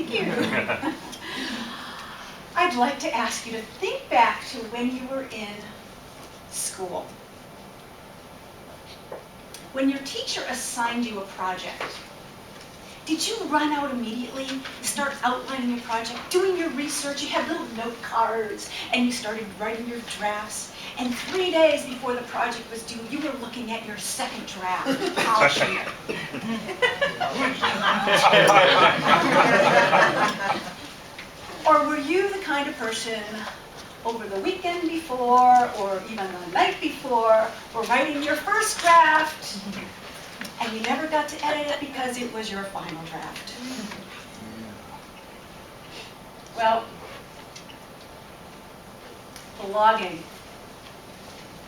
Thank you. I'd like to ask you to think back to when you were in school. When your teacher assigned you a project, did you run out immediately, start outlining your project, doing your research? You had little note cards, and you started writing your drafts. And 3 days before the project was due, you were looking at your second draft, polishing it. Or were you the kind of person over the weekend before, or even the night before, were writing your first draft, and you never got to edit it because it was your final draft? Well, blogging.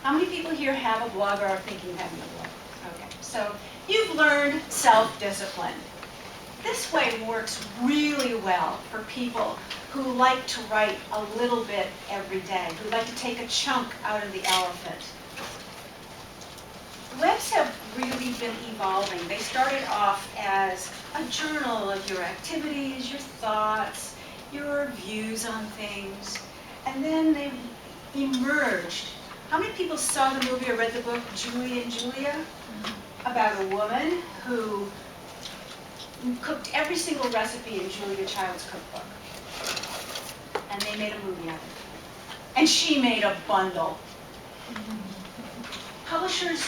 How many people here have a blog or are thinking of having a blog? Okay, so you've learned self-discipline. This way works really well for people who like to write a little bit every day, who like to take a chunk out of the elephant. Webs have really been evolving. They started off as a journal of your activities, your thoughts, your views on things, and then they emerged. How many people saw the movie or read the book Julie and Julia? About a woman who cooked every single recipe in Julia Child's cookbook. And they made a movie out of it. And she made a bundle. Publishers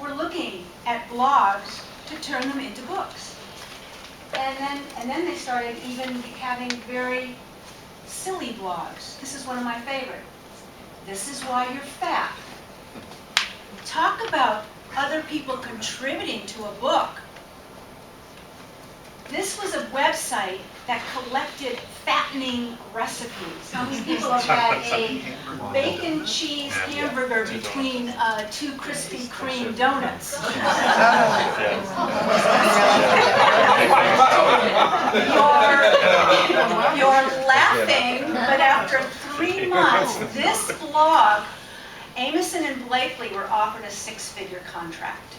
were looking at blogs to turn them into books. And then they started even having very silly blogs. This is one of my favorites. This is why you're fat. Talk about other people contributing to a book. This was a website that collected fattening recipes. How many people have had a bacon cheese hamburger between 2 Krispy Kreme donuts? You're laughing, but after 3 months, this blog, Amison and Blakely were offered a 6-figure contract.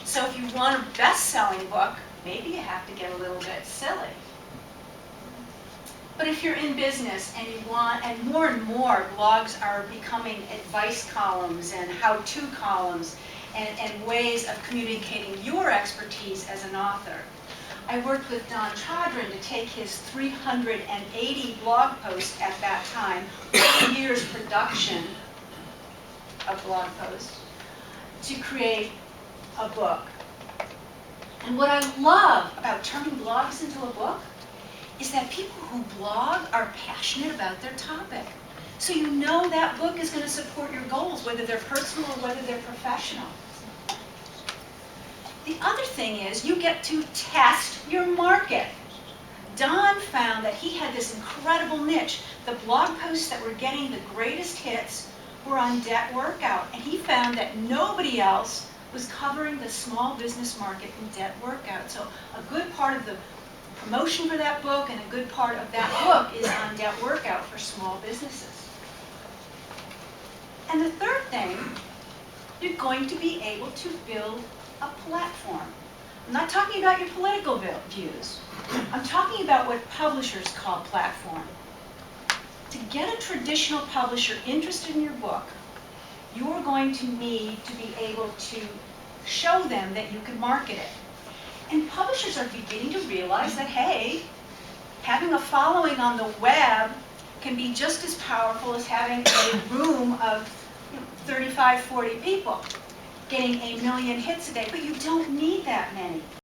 So if you want a best-selling book, maybe you have to get a little bit silly. But if you're in business and you want, and more blogs are becoming advice columns and how-to columns and ways of communicating your expertise as an author. I worked with Don Chodron to take his 380 blog posts at that time, 4 years production of blog posts, to create a book. And what I love about turning blogs into a book is that people who blog are passionate about their topic. So you know that book is going to support your goals, whether they're personal or whether they're professional. The other thing is you get to test your market. Don found that he had this incredible niche. The blog posts that were getting the greatest hits were on debt workout. And he found that nobody else was covering the small business market in debt workout. So a good part of the promotion for that book and a good part of that book is on debt workout for small businesses. And the third thing, you're going to be able to build a platform. I'm not talking about your political views. I'm talking about what publishers call platform. To get a traditional publisher interested in your book, you're going to need to be able to show them that you can market it. And publishers are beginning to realize that, hey, having a following on the web can be just as powerful as having a room of 35, 40 people getting 1 million hits a day. But you don't need that many.